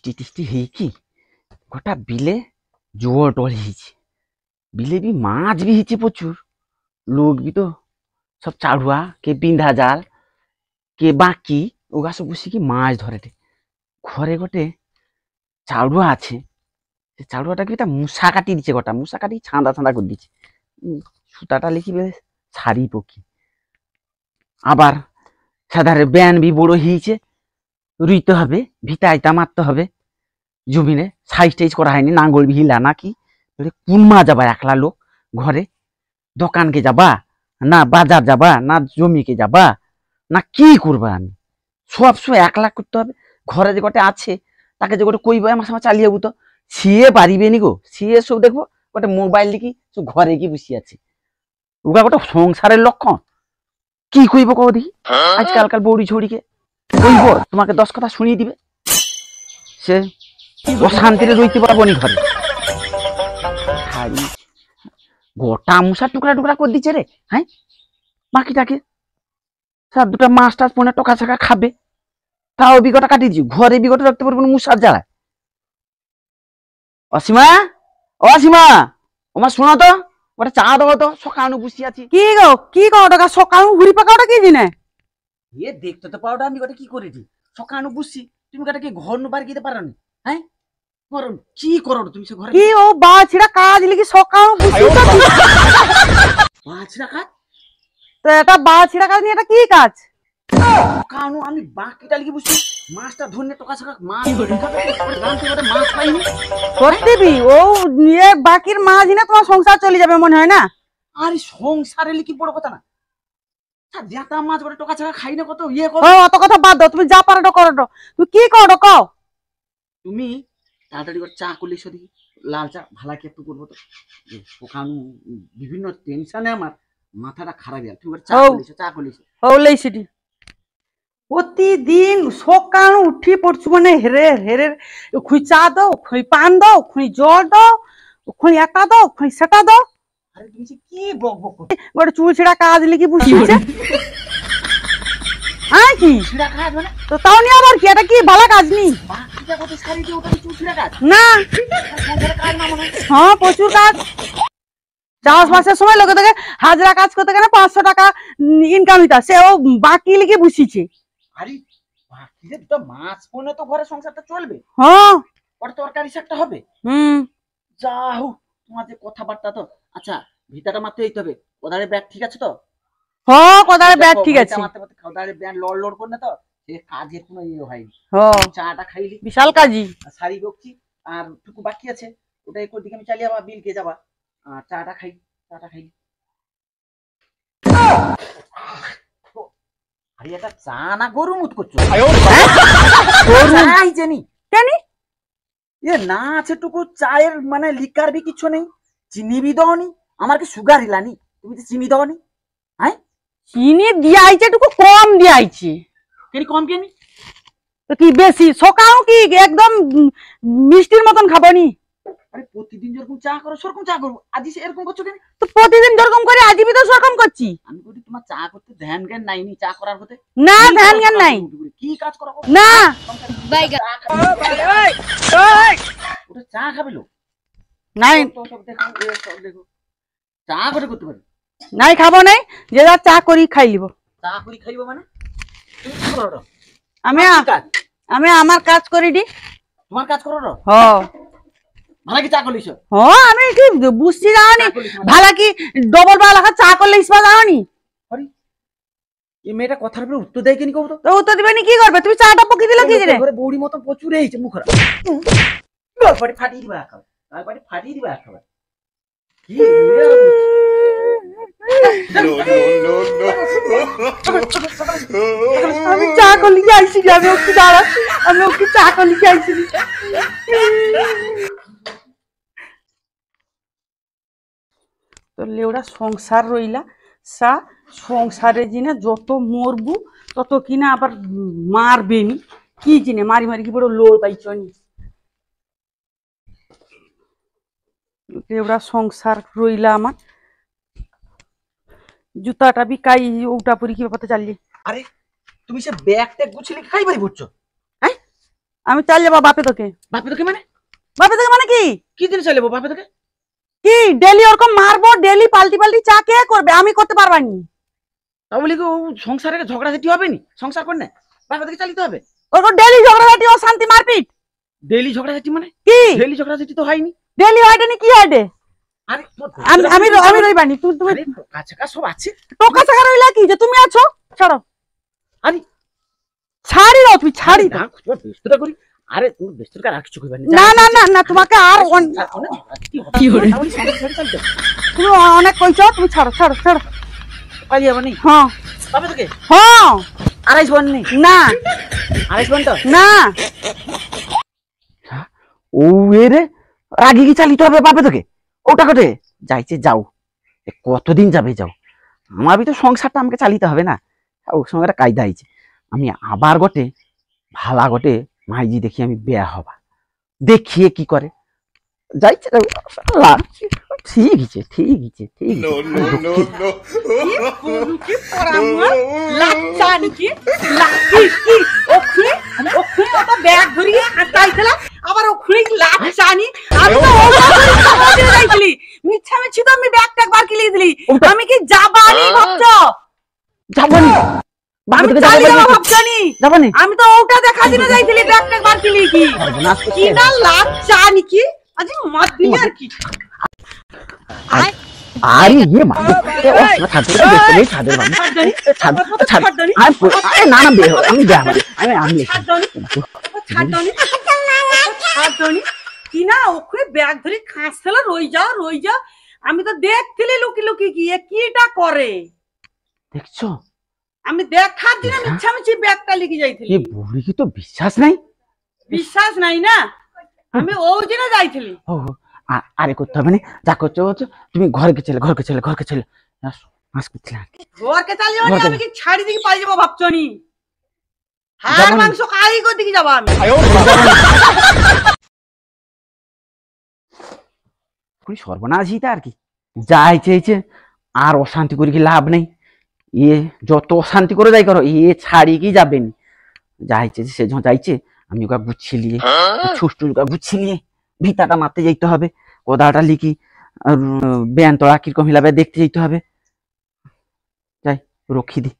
বৃষ্টি টিষ্টি ହେଇକି গোটা বিলে জোর টল ହେଇଛି। বিলে भी মাছ भी ହେଇଛି প্রচুর। লোক भी তো সব চাড়ুয়া কে বিন্ধা জাল কে বাকি ওগা সব বসিকি মাছ ধরে। ঘরে গোটে চাড়ুয়া আছে, সে চাড়ুয়াটাকে তা মূষা কাটি দিচ্ছে, গোটা মূষা কাটি ছাঁদা ছাঁদা করে দিচ্ছে। সুতাটা লিখি বেশ ছাড়ি পকি। আবার সাধারে ব্যান भी বড় হয়েছে, রুইতে হবে, ভিটা আইতা মারতে হবে। জমিনে সাইজ টাইজ করা হয়নি, নাঙ্গল ভিলা নাকি কুনমা যাবা একলা লোক ঘরে? দোকানকে যাবা না বাজার যাবা না জমিকে যাবা না কি করবা? আমি সব সময় একলা করতে হবে। ঘরে যে গোটে আছে তাকে যে গোটে কইব আমার সময় চালিয়ে যাবো, তো সিয়ে পারিবে নি গো। সিয়ে সব দেখবো গোটে মোবাইল দেখি সব ঘরে গিয়ে বসে আছে। ওগা গোটে সংসারের লক্ষণ। কি কইব কও দেখি? আজকালকার বৌড়ি ছৌড়িকে কইব তোমাকে 10 কথা শুনিয়ে দিবে, সে অশান্তিতে রইতে পারবো নি ঘরে। গোটা মশা টুকরা টুকরা করে দিচ্ছে রে। হ্যাঁ, বাকিটাকে সব দুটা মাছ টাছ পনে টকা ছাকা খাবে, তাও বিগটা কাটিয়ে দিচ্ছি। ঘরে বিগটা রাখতে পারবো না মশার জ্বালায়। অসীমা, অসীমা, ওমা শোনো তো, ওটা চা দেবো তো, সকালে বসে আছি। কি গো, কি গো টাকা সকাল ঘুরি পাকাওটা কি জিনে? এ দেখতে তো পাওটা আমি গোটা কি করেছি, সকালে বসছি। তুমি গোটা কি ঘর বার গিতে পারো নি? হ্যাঁ, কি করো তুমি সে ঘরে? কি ও বাছিড়া কাজ লিখি সকাল বসি তো বাছরা কাজ? তো এটা বাছিড়া কাজ নিয়ে এটা কি কাজ? সকালে আমি বাকিটা লিখে বসছি, মাছটা ধরনে টকা ছাকা মাছ মাছ পাইনি। সত্যি ও নিয়ে বাকির মাছ না তোমার সংসার চলে যাবে মনে হয় না? আরে সংসারে লিখি বড় কথা না, জেতা মাছ গোটা টকা ছাকা খাই না কত ইয়ে ও অত কথা বাদ দাও, তুমি যা পারো করো। তুমি কি করো কও? তুমি তাড়াতাড়ি করে চা করলে সরি, লাল চা ভালা কি একটু করবো তো। ওখানে বিভিন্ন টেনশনে আমার মাথাটা খারাপ গেল। তুমি চা করলিছো, চা করলিছো হলেই সেটি প্রতিদিন সকাল উঠি পড়ছু মানে হেরে হেরে, খুঁই চা দাও, খুঁই পান দাও, খুঁই জল দাও, খুঁই একটা দাও, খুঁই সেটা দাও। আরে তুমি কি বক বক করছো? গোটে চুল ছিড়া কাজ লিখি বুঝিয়েছে। হ্যাঁ কি ছিড়া কাজ মানে? তো তাও নিয়ে আবার কি, এটা কি ভালো কাজ নি? বাকিটা কত শাড়ি দিয়ে ওটা চুল ছিড়া কাজ না? কাজ না মনে হয়। হ্যাঁ প্রচুর কাজ। চাষবাসের সময় লোকে থেকে হাজরা কাজ করতে গেলে 500 টাকা ইনকাম হইতা, সে ও বাকি লিখে বুঝিছে। আরে বাকিতে দুটো মাছ পড়লে তো ঘরে সংসারটা চলবে। হ্যাঁ ওটা তরকারি শাকটা হবে। যা হোক তোমার যে কথাবার্তা তো। আচ্ছা ভিতাটা মারতে দিতে হবে। কোদালের ব্যাগ ঠিক আছে তো? হ্যাঁ কোদালের ব্যাগ ঠিক আছে। কোদালের ব্যাগ লড় লড় করে না তো, সে কাজের কোনো ইয়ে হয়নি। চাটা খাইলি বিশাল কাজই। শাড়ি বকছি আর টুকু বাকি আছে, ওটাই কোন দিকে আমি চালিয়ে যাবা বিল কে যাবা। চাটা খাই, চাটা খাই। আরে এটা চা না গরু মুত করছো? জানি জানি এ না আছে টুকু চায়ের মানে লিকার বি কিছু নেই, চিনি বি দাওনি। আমার কি সুগার হিলানি, তুমি তো চিনি দাওনি? হ্যাঁ চিনি দিয়াইছে টুকু কম দিয়াইছে। কেন কম কেনি? তো কি বেশি সকাল কি একদম মিষ্টির মতন খাবনি? আরে প্রতিদিন যেরকম চা করো সেরকম চা করবো, আজ এরকম করছো কেন? তো প্রতিদিন যেরকম করে আজ বি তো সেরকম করছি। আমি বলি তোমার চা করতে ধ্যান জ্ঞান নাইনি, চা করার হতে না ধ্যান জ্ঞান নাই। কি কাজ করো না ওটা চা খাবে লোক নাই, সব দেখো সব দেখো চা করে করতে পারি নাই খাবো নাই, যে যা চা করি খাই লিব। চা করি খাইব মানে তুমি কি করো? আমি আমার কাজ করি দি। তোমার কাজ করো? হ্যাঁ ভালো কি চা করলিছ? হ্যাঁ আমি কি বুঝছি যাওনি ভালো কি ডবল বা লাগা চা করলে ইসপা যাওনি? আরে এই মেয়েটা কথার উপরে উত্তর দেয় কেন কব তো? তো উত্তর দিবেনি কি করবে? তুমি চাটা পকি দিলে কি জানে? ঘরে বৌড়ি মতো প্রচুর হইছে মুখরা, তারপরে ফাটিয়ে দিবা একেবারে, তারপরে ফাটিয়ে দিবা একেবারে। কি আমি চা করলি যাইছি, আমি ওকে দাঁড়া, আমি ওকে চা করলি যাইছি। তো লেওড়া সংসার রইলা সা, সংসারে জিনা যত মরবু তত কিনা আবার মারবেনি। কি জিনে মারি মারি কি বড় লোল পাইছনি। লেওড়া সংসার রইলা আমার। জুতাটা বি কাই ওটা পরি কি ব্যাপারটা চালিয়ে। আরে তুমি সে ব্যাগ ট্যাগ গুছিয়ে খাই বাড়ি পড়ছো? হ্যাঁ আমি চাল যাবো বাপে তোকে। বাপে তোকে মানে? বাপে তোকে মানে কি? কি দিন চলে যাবো বাপে তোকে? কি ডেলি ওরকম মারবো, ডেলি পাল্টি পাল্টি চা কে করবে? আমি করতে পারবানি। তা বলি কি ও সংসারে ঝগড়াঝাটি হবে নি? সংসার করনে বাপে তোকে চালিতে হবে? ওরকম ডেলি ঝগড়াঝাটি, অশান্তি, মারপিট। ডেইলি ঝগড়াঝাটি মানে? কি ডেইলি ঝগড়াঝাটি তো হয়নি। ডেলি হয়টা নি? কি হয়টে? আরে আমি রইবানি। তুমি আরে কাছে কাছে সব আছে। টোকা ছাকা রইলা কি যে তুমি আছো? ছাড়ো। আরে ছাড়ি দাও, তুমি ছাড়ি দাও। না তোর ব্যস্ততা করি। আরে তোর ব্যস্ততা আর কিছু কইবা না না না না, তোমাকে আর কি হরে তুমি অনেক কইছো, তুমি ছাড়ো ছাড়ো ছাড়ো। পালিয়ে যাবো নি? হ্যাঁ বাপে তোকে হ্যাঁ। 2.5 বন নেই? না 2.5 বন তো না। ও এরে রাগি কি চালিতে হবে বাপে তোকে? ওটা কটে যাইছে যাও, কতদিন যাবে যাও। আমার তো সংসারটা আমাকে চালিতে হবে না। ওর সঙ্গে একটা কায়দা হয়েছে। আমি আবার গটে ভালা গটে মাইজি দেখি আমি বেয়া হবা, দেখিয়ে কি করে যাইছে। ঠিক আছে ঠিক আছে ঠিক আবার ওখানে লাচানি। আমি তো যাইছিলি মিছামিছি, তো আমি ব্যাগ ট্যাগ বার কিলিয়ে দিলি। আমি কি যাবানি ভাবছো? যাবনি যাবনি। আমি তো ওটা দেখা দিনে যাইছিলি ব্যাগ ট্যাগ বার কিলিয়ে কি কি না লাচানি কি আজ মাত দিলি আর কি। আরে ইয়ে মা ছাদের না না বের আমি বেয়া আমি কি না ওখানে ব্যাগ ধরে খাস ফেলা রই যাও। আমি তো দেখছিলি লুকি লুকি গিয়ে কিটা করে দেখছো? আমি দেখার দিনে মিছামিছি ব্যাগটা লিখে যাইছিলি। এ বুড়ি কি তো বিশ্বাস নাই? বিশ্বাস নাই না? আমি ওই দিনে যাইছিলি। ও আরে করতে হবে না, যা করছো করছো। তুমি ঘরকে চলে ঘরকে মাস করছিলে ঘরকে চালিয়ে যাবো। আমি কি ছাড়ি দিকে পালিয়ে যাবো ভাবছো নি? হাড় মাংস খাই করে দিকে যাবো আমি। সর্বনাশই তা আর কি। যাই চেয়েছে আর অশান্তি করে কি লাভ নেই। ইয়ে যত অশান্তি করে যাই করো, ইয়ে ছাড়ি কি যাবেনি। যাইছে সে যখন যাইছে আমি ওকে গুছিয়ে ছুষ্টুকা গুছিয়ে ভিতাটা মারতে যাইতে হবে, কোদাটা লিখি ব্যান তোরা কিরকম হিলাবে দেখতে যেতে হবে। যাই রক্ষী দি।